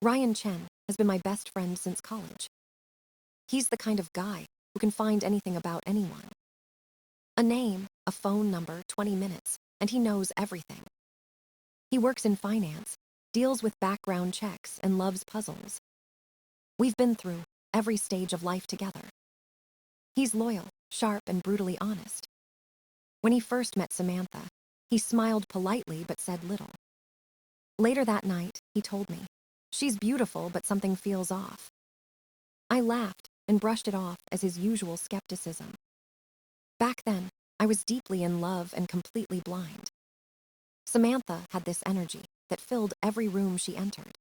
Ryan Chen has been my best friend since college. He's the kind of guy who can find anything about anyone. A name, a phone number, 20 minutes, and he knows everything. He works in finance, deals with background checks, and loves puzzles. We've been through every stage of life together. He's loyal, sharp, and brutally honest. When he first met Samantha, he smiled politely but said little. Later that night, he told me, "She's beautiful, but something feels off." I laughed and brushed it off as his usual skepticism. Back then, I was deeply in love and completely blind. Samantha had this energy that filled every room she entered.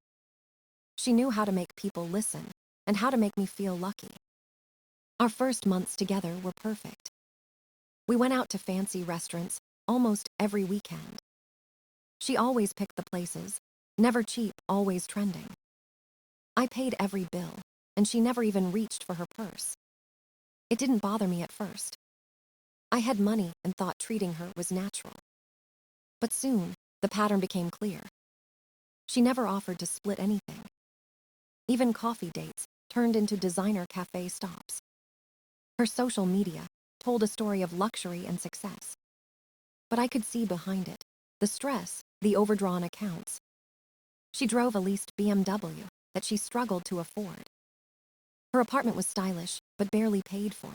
She knew how to make people listen and how to make me feel lucky. Our first months together were perfect. We went out to fancy restaurants almost every weekend. She always picked the places, never cheap, always trending. I paid every bill, and she never even reached for her purse. It didn't bother me at first. I had money and thought treating her was natural. But soon, the pattern became clear. She never offered to split anything. Even coffee dates turned into designer cafe stops. Her social media told a story of luxury and success. But I could see behind it the stress, the overdrawn accounts. She drove a leased BMW that she struggled to afford. Her apartment was stylish, but barely paid for.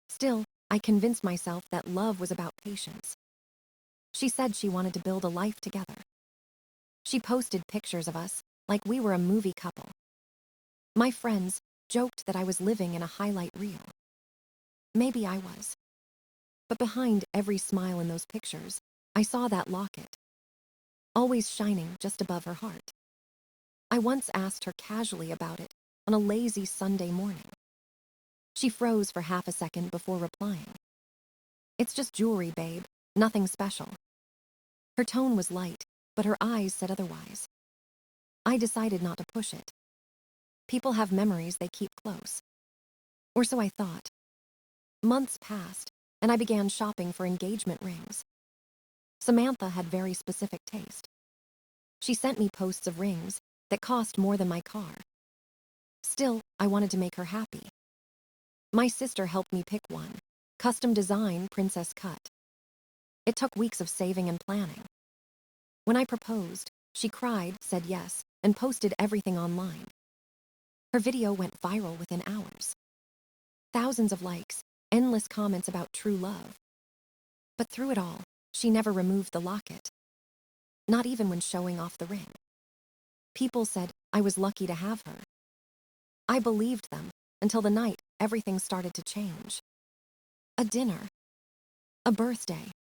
Still, I convinced myself that love was about patience. She said she wanted to build a life together. She posted pictures of us like we were a movie couple. My friends joked that I was living in a highlight reel. Maybe I was. But behind every smile in those pictures, I saw that locket, always shining just above her heart. I once asked her casually about it on a lazy Sunday morning. She froze for half a second before replying. "It's just jewelry, babe, nothing special." Her tone was light, but her eyes said otherwise. I decided not to push it. People have memories they keep close. Or so I thought. Months passed, and I began shopping for engagement rings. Samantha had very specific taste. She sent me posts of rings that cost more than my car. Still, I wanted to make her happy. My sister helped me pick one, custom design, princess cut. It took weeks of saving and planning. When I proposed, she cried, said yes, and posted everything online. Her video went viral within hours. Thousands of likes, endless comments about true love. But through it all, she never removed the locket. Not even when showing off the ring. People said I was lucky to have her. I believed them until the night everything started to change. A dinner, a birthday,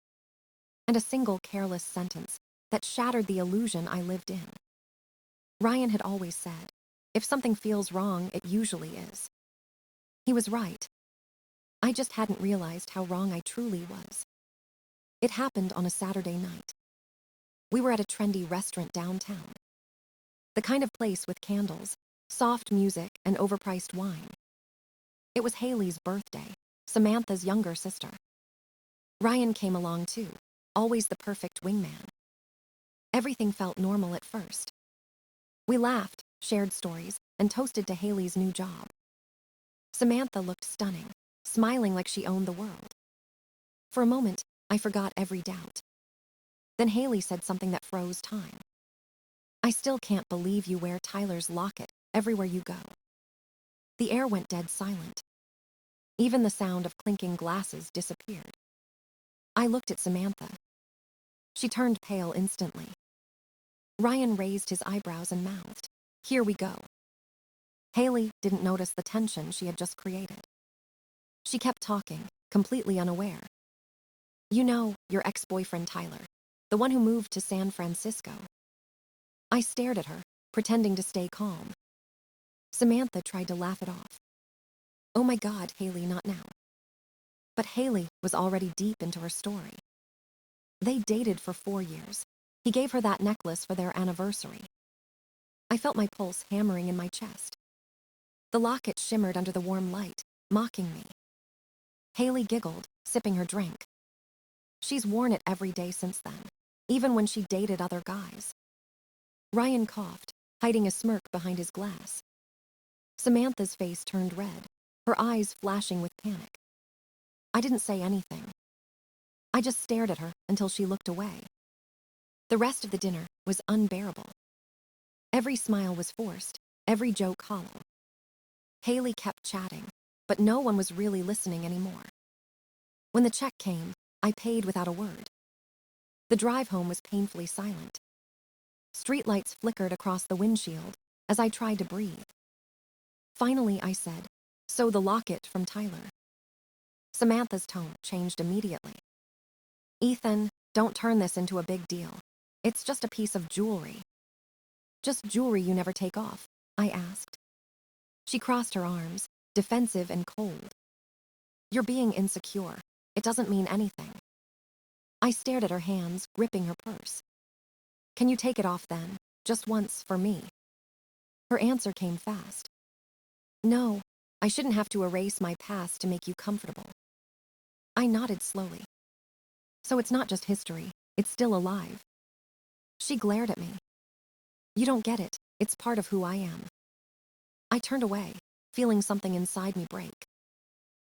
and a single careless sentence that shattered the illusion I lived in. Ryan had always said, if something feels wrong, it usually is. He was right. I just hadn't realized how wrong I truly was. It happened on a Saturday night. We were at a trendy restaurant downtown. The kind of place with candles, soft music, and overpriced wine. It was Haley's birthday, Samantha's younger sister. Ryan came along too, always the perfect wingman. Everything felt normal at first. We laughed, shared stories, and toasted to Haley's new job. Samantha looked stunning, smiling like she owned the world. For a moment, I forgot every doubt. Then Haley said something that froze time. "I still can't believe you wear Tyler's locket everywhere you go." The air went dead silent. Even the sound of clinking glasses disappeared. I looked at Samantha. She turned pale instantly. Ryan raised his eyebrows and mouthed, "Here we go." Haley didn't notice the tension she had just created. She kept talking, completely unaware. "You know, your ex-boyfriend Tyler, the one who moved to San Francisco." I stared at her, pretending to stay calm. Samantha tried to laugh it off. "Oh my God, Haley, not now." But Haley was already deep into her story. They dated for 4 years. He gave her that necklace for their anniversary. I felt my pulse hammering in my chest. The locket shimmered under the warm light, mocking me. Haley giggled, sipping her drink. She's worn it every day since then, even when she dated other guys. Ryan coughed, hiding a smirk behind his glass. Samantha's face turned red, her eyes flashing with panic. I didn't say anything. I just stared at her until she looked away. The rest of the dinner was unbearable. Every smile was forced, every joke hollow. Haley kept chatting, but no one was really listening anymore. When the check came, I paid without a word. The drive home was painfully silent. Streetlights flickered across the windshield as I tried to breathe. Finally, I said, "So the locket from Tyler." Samantha's tone changed immediately. "Ethan, don't turn this into a big deal. It's just a piece of jewelry." "Just jewelry you never take off?" I asked. She crossed her arms, defensive and cold. "You're being insecure. It doesn't mean anything." I stared at her hands, gripping her purse. "Can you take it off then? Just once, for me?" Her answer came fast. "No, I shouldn't have to erase my past to make you comfortable." I nodded slowly. "So it's not just history, it's still alive." She glared at me. "You don't get it, it's part of who I am." I turned away, feeling something inside me break.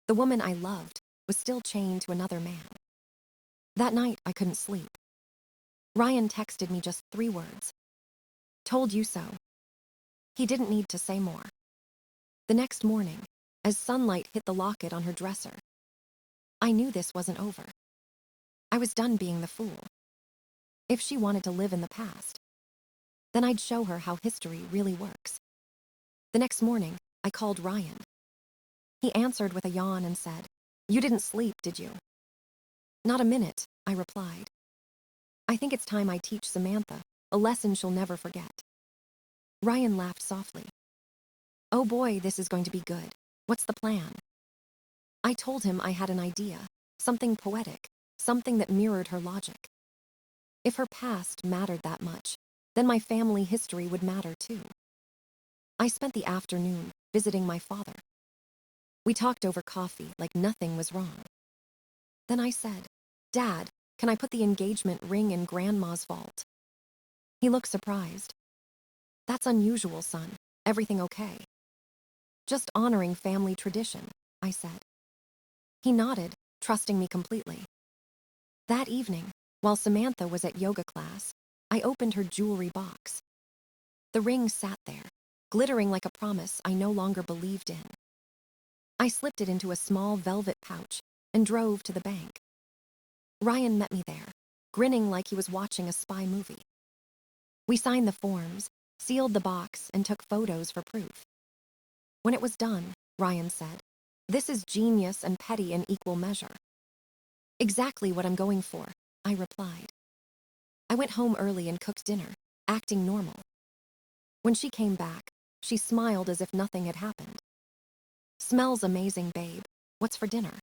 The woman I loved was still chained to another man. That night, I couldn't sleep. Ryan texted me just 3 words. "Told you so." He didn't need to say more. The next morning, as sunlight hit the locket on her dresser, I knew this wasn't over. I was done being the fool. If she wanted to live in the past, then I'd show her how history really works. The next morning, I called Ryan. He answered with a yawn and said, "You didn't sleep, did you?" "Not a minute," I replied. "I think it's time I teach Samantha a lesson she'll never forget." Ryan laughed softly. "Oh boy, this is going to be good. What's the plan?" I told him I had an idea, something poetic, something that mirrored her logic. If her past mattered that much, then my family history would matter too. I spent the afternoon visiting my father. We talked over coffee like nothing was wrong. Then I said, "Dad, can I put the engagement ring in Grandma's vault?" He looked surprised. "That's unusual, son. Everything okay?" "Just honoring family tradition," I said. He nodded, trusting me completely. That evening, while Samantha was at yoga class, I opened her jewelry box. The ring sat there, glittering like a promise I no longer believed in. I slipped it into a small velvet pouch and drove to the bank. Ryan met me there, grinning like he was watching a spy movie. We signed the forms, sealed the box, and took photos for proof. When it was done, Ryan said, "This is genius and petty in equal measure." "Exactly what I'm going for," I replied. I went home early and cooked dinner, acting normal. When she came back, she smiled as if nothing had happened. "Smells amazing, babe. What's for dinner?"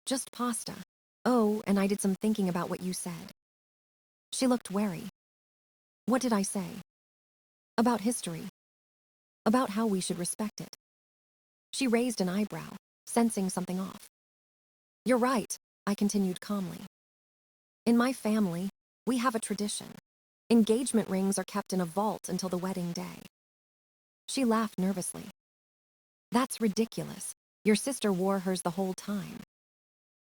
"Just pasta. Oh, and I did some thinking about what you said." She looked wary. "What did I say?" "About history. About how we should respect it." She raised an eyebrow, sensing something off. "You're right," I continued calmly. "In my family, we have a tradition. Engagement rings are kept in a vault until the wedding day." She laughed nervously. "That's ridiculous. Your sister wore hers the whole time."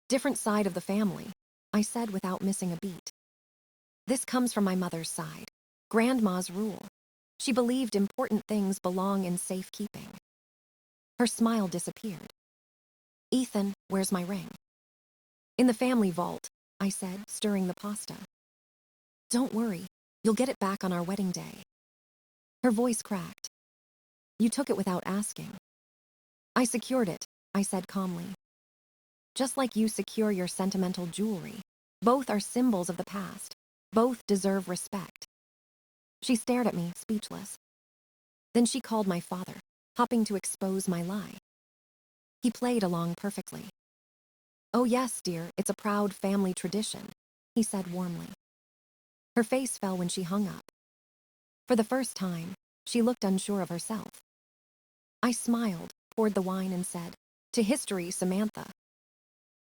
"Different side of the family," I said without missing a beat. "This comes from my mother's side. Grandma's rule. She believed important things belong in safekeeping." Her smile disappeared. "Ethan, where's my ring?" "In the family vault," I said, stirring the pasta. "Don't worry, you'll get it back on our wedding day." Her voice cracked. "You took it without asking." "I secured it," I said calmly. "Just like you secure your sentimental jewelry. Both are symbols of the past. Both deserve respect." She stared at me, speechless. Then she called my father, hoping to expose my lie. He played along perfectly. "Oh yes, dear, it's a proud family tradition," he said warmly. Her face fell when she hung up. For the first time, she looked unsure of herself. I smiled, poured the wine, and said, "To history, Samantha."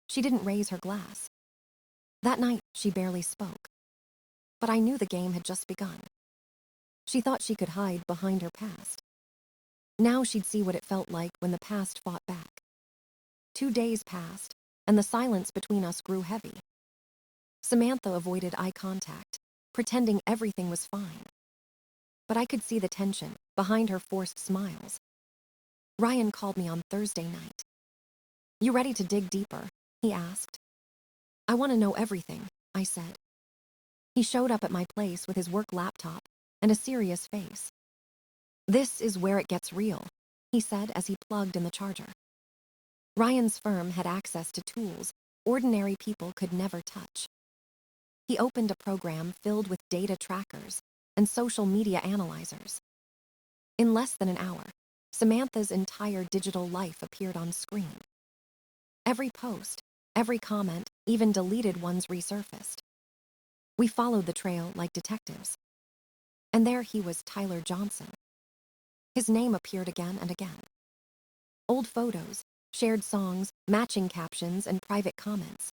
She didn't raise her glass. That night, she barely spoke. But I knew the game had just begun. She thought she could hide behind her past. Now she'd see what it felt like when the past fought back. 2 days passed, and the silence between us grew heavy. Samantha avoided eye contact, pretending everything was fine. But I could see the tension behind her forced smiles. Ryan called me on Thursday night. "You ready to dig deeper?" he asked. "I want to know everything," I said. He showed up at my place with his work laptop and a serious face. "This is where it gets real," he said as he plugged in the charger. Ryan's firm had access to tools ordinary people could never touch. He opened a program filled with data trackers and social media analyzers. In less than an hour, Samantha's entire digital life appeared on screen. Every post, every comment, even deleted ones resurfaced. We followed the trail like detectives. And there he was, Tyler Johnson. His name appeared again and again. Old photos, shared songs, matching captions, and private comments.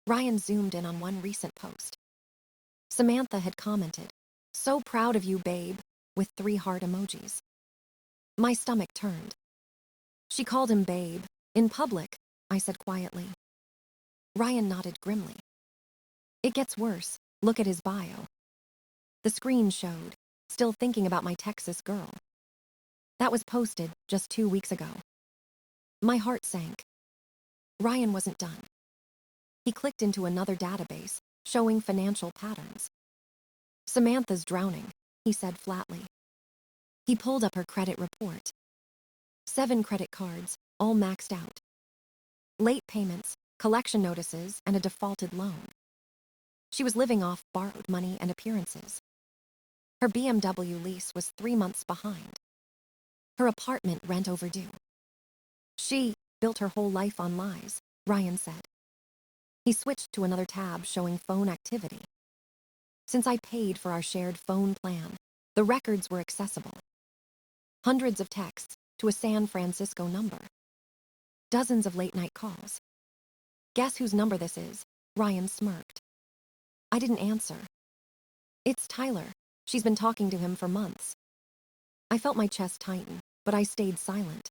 Ryan zoomed in on one recent post. Samantha had commented, "So proud of you, babe," with 3 heart emojis. My stomach turned. She called him babe, in public, I said quietly. Ryan nodded grimly. "It gets worse. Look at his bio." The screen showed, "Still thinking about my Texas girl." That was posted just 2 weeks ago. My heart sank. Ryan wasn't done. He clicked into another database, showing financial patterns. "Samantha's drowning," he said flatly. He pulled up her credit report. 7 credit cards, all maxed out. Late payments, collection notices, and a defaulted loan. She was living off borrowed money and appearances. Her BMW lease was 3 months behind. Her apartment rent overdue. She built her whole life on lies, Ryan said. He switched to another tab showing phone activity. Since I paid for our shared phone plan, the records were accessible. Hundreds of texts to a San Francisco number. Dozens of late-night calls. "Guess whose number this is?" Ryan smirked. I didn't answer. "It's Tyler. She's been talking to him for months." I felt my chest tighten, but I stayed silent.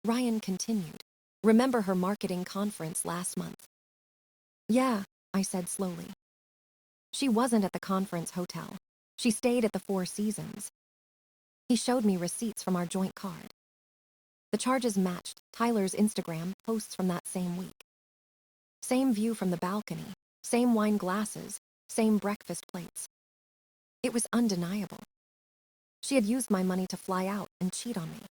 Ryan continued. "Remember her marketing conference last month?" "Yeah," I said slowly. "She wasn't at the conference hotel. She stayed at the Four Seasons." He showed me receipts from our joint card. The charges matched Tyler's Instagram posts from that same week. Same view from the balcony, same wine glasses, same breakfast plates. It was undeniable. She had used my money to fly out and cheat on me.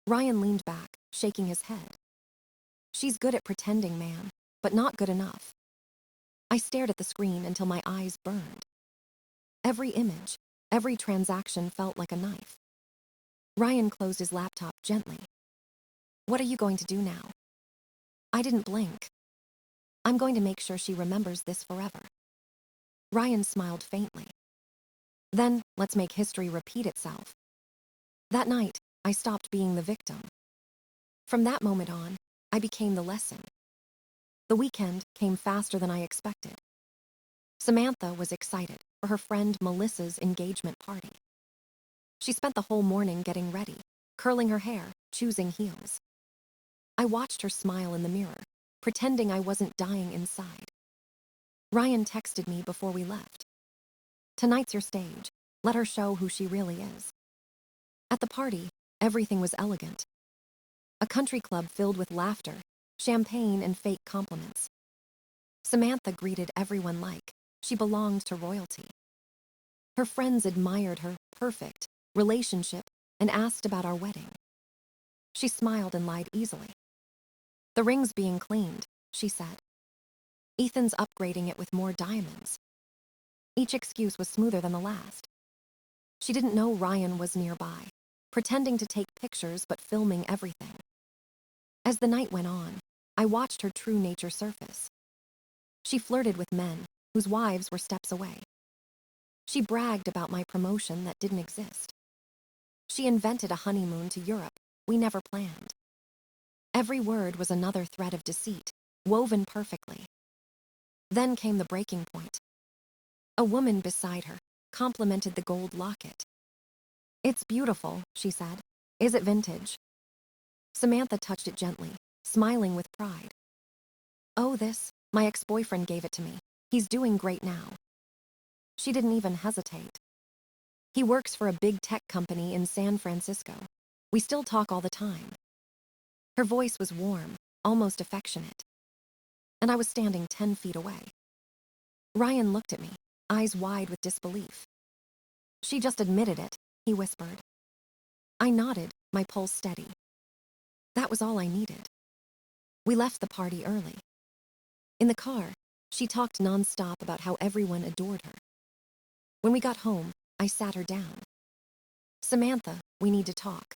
Ryan leaned back, shaking his head. "She's good at pretending, man, but not good enough." I stared at the screen until my eyes burned. Every image, every transaction felt like a knife. Ryan closed his laptop gently. "What are you going to do now?" I didn't blink. "I'm going to make sure she remembers this forever." Ryan smiled faintly. "Then, let's make history repeat itself." That night, I stopped being the victim. From that moment on, I became the lesson. The weekend came faster than I expected. Samantha was excited for her friend Melissa's engagement party. She spent the whole morning getting ready, curling her hair, choosing heels. I watched her smile in the mirror, pretending I wasn't dying inside. Ryan texted me before we left. "Tonight's your stage. Let her show who she really is." At the party, everything was elegant. A country club filled with laughter, champagne, and fake compliments. Samantha greeted everyone like she belonged to royalty. Her friends admired her perfect relationship and asked about our wedding. She smiled and lied easily. "The ring's being cleaned," she said. "Ethan's upgrading it with more diamonds." Each excuse was smoother than the last. She didn't know Ryan was nearby, pretending to take pictures but filming everything. As the night went on, I watched her true nature surface. She flirted with men whose wives were steps away. She bragged about my promotion that didn't exist. She invented a honeymoon to Europe we never planned. Every word was another thread of deceit, woven perfectly. Then came the breaking point. A woman beside her, complimented the gold locket. "It's beautiful," she said. "Is it vintage?" Samantha touched it gently, smiling with pride. "Oh, my ex-boyfriend gave it to me. He's doing great now." She didn't even hesitate. "He works for a big tech company in San Francisco. We still talk all the time." Her voice was warm, almost affectionate. And I was standing 10 feet away. Ryan looked at me, eyes wide with disbelief. "She just admitted it," he whispered. I nodded, my pulse steady. That was all I needed. We left the party early. In the car, she talked nonstop about how everyone adored her. When we got home, I sat her down. "Samantha, we need to talk."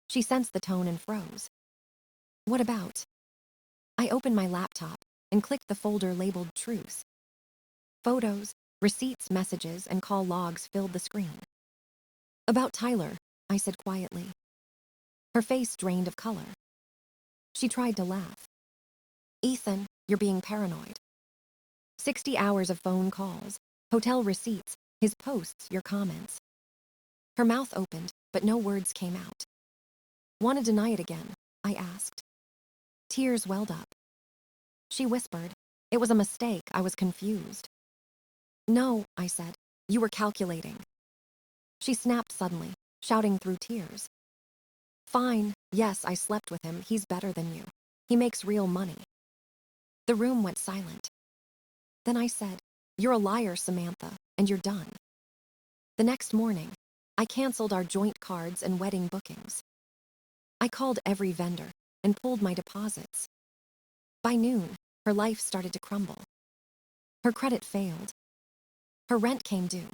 She sensed the tone and froze. "What about?" I opened my laptop and clicked the folder labeled Truth. Photos, receipts, messages, and call logs filled the screen. "About Tyler," I said quietly. Her face drained of color. She tried to laugh. "Ethan, you're being paranoid. 60 hours of phone calls, hotel receipts, his posts, your comments." Her mouth opened, but no words came out. "Want to deny it again?" I asked. Tears welled up. She whispered, "It was a mistake, I was confused." "No," I said, "you were calculating." She snapped suddenly, shouting through tears. "Fine, yes, I slept with him, he's better than you. He makes real money." The room went silent. Then I said, "You're a liar, Samantha, and you're done." The next morning, I canceled our joint cards and wedding bookings. I called every vendor and pulled my deposits. By noon, her life started to crumble. Her credit failed. Her rent came due.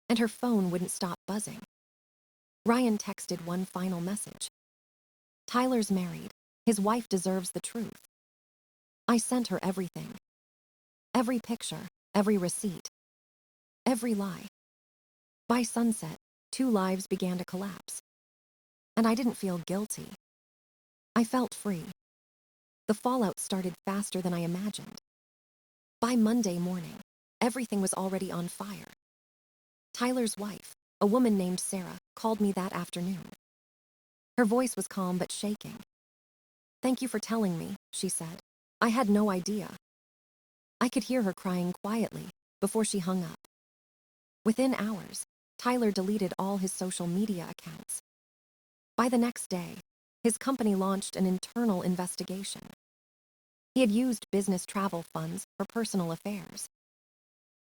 And her phone wouldn't stop buzzing. Ryan texted one final message. "Tyler's married. His wife deserves the truth." I sent her everything. Every picture, every receipt, every lie. By sunset, 2 lives began to collapse. And I didn't feel guilty. I felt free. The fallout started faster than I imagined. By Monday morning, everything was already on fire. Tyler's wife, a woman named Sarah, called me that afternoon. Her voice was calm but shaking. "Thank you for telling me," she said. "I had no idea." I could hear her crying quietly before she hung up. Within hours, Tyler deleted all his social media accounts. By the next day, his company launched an internal investigation. He had used business travel funds for personal affairs.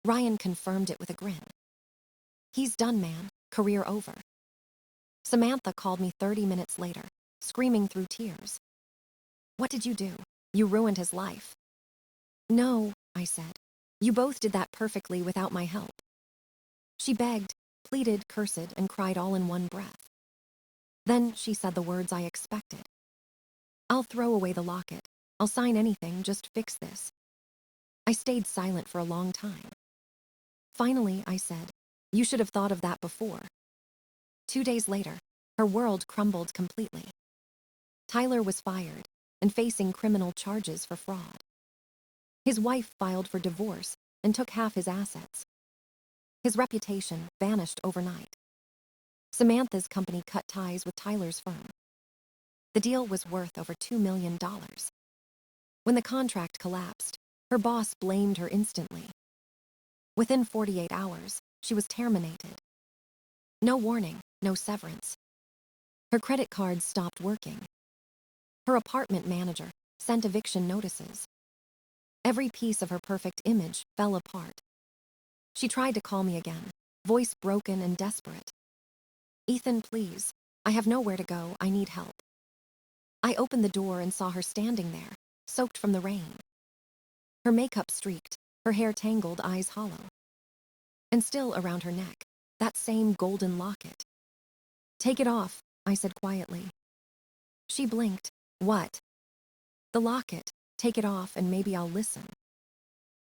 Ryan confirmed it with a grin. "He's done, man. Career over." Samantha called me 30 minutes later, screaming through tears. "What did you do? You ruined his life." "No," I said. "You both did that perfectly without my help." She begged, pleaded, cursed, and cried all in one breath. Then she said the words I expected. "I'll throw away the locket. I'll sign anything, just fix this." I stayed silent for a long time. Finally, I said, "You should have thought of that before." 2 days later, her world crumbled completely. Tyler was fired and facing criminal charges for fraud. His wife filed for divorce and took half his assets. His reputation vanished overnight. Samantha's company cut ties with Tyler's firm. The deal was worth over $2 million. When the contract collapsed, her boss blamed her instantly. Within 48 hours, she was terminated. No warning, no severance. Her credit cards stopped working. Her apartment manager sent eviction notices. Every piece of her perfect image fell apart. She tried to call me again, voice broken and desperate. "Ethan, please. I have nowhere to go. I need help." I opened the door and saw her standing there, soaked from the rain. Her makeup streaked, her hair tangled, eyes hollow. And still around her neck, that same golden locket. "Take it off," I said quietly. She blinked. "What?" "The locket. Take it off and maybe I'll listen."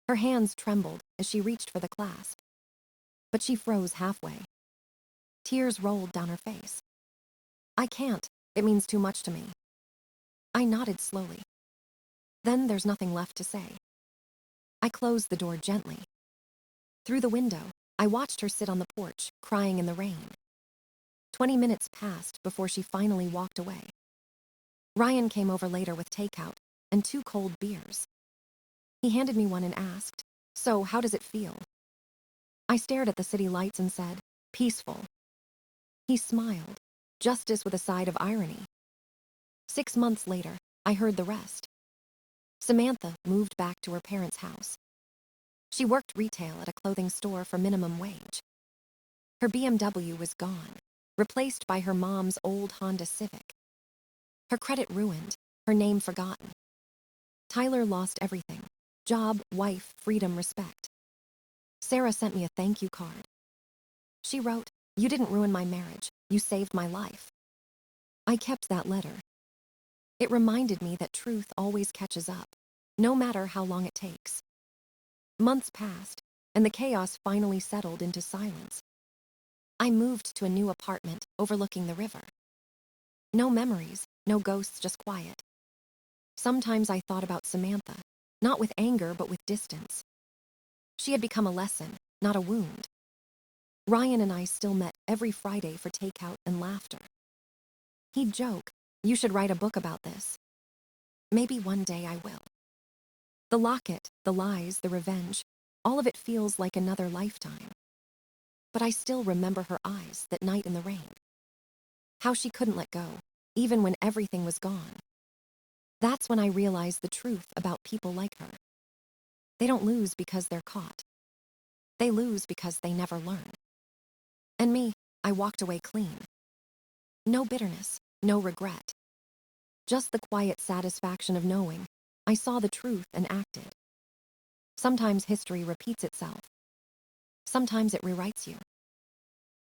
Her hands trembled as she reached for the clasp. But she froze halfway. Tears rolled down her face. "I can't. It means too much to me." I nodded slowly. Then there's nothing left to say. I closed the door gently. Through the window, I watched her sit on the porch, crying in the rain. 20 minutes passed before she finally walked away. Ryan came over later with takeout and 2 cold beers. He handed me one and asked, "So, how does it feel?" I stared at the city lights and said, "Peaceful." He smiled, justice with a side of irony. 6 months later, I heard the rest. Samantha moved back to her parents' house. She worked retail at a clothing store for minimum wage. Her BMW was gone, replaced by her mom's old Honda Civic. Her credit ruined, her name forgotten. Tyler lost everything: job, wife, freedom, respect. Sarah sent me a thank you card. She wrote, "You didn't ruin my marriage, you saved my life." I kept that letter. It reminded me that truth always catches up, no matter how long it takes. Months passed, and the chaos finally settled into silence. I moved to a new apartment overlooking the river. No memories, no ghosts, just quiet. Sometimes I thought about Samantha, not with anger but with distance. She had become a lesson, not a wound. Ryan and I still met every Friday for takeout and laughter. He'd joke, "You should write a book about this." Maybe one day I will. The locket, the lies, the revenge, all of it feels like another lifetime. But I still remember her eyes that night in the rain. How she couldn't let go, even when everything was gone. That's when I realized the truth about people like her. They don't lose because they're caught. They lose because they never learn. And me, I walked away clean. No bitterness, no regret. Just the quiet satisfaction of knowing I saw the truth and acted. Sometimes history repeats itself. Sometimes it rewrites you.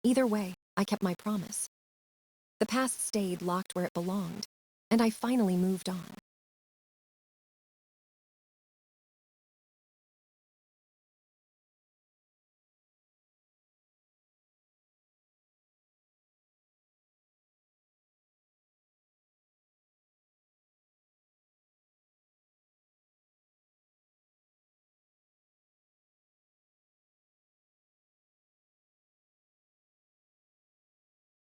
Either way, I kept my promise. The past stayed locked where it belonged, and I finally moved on.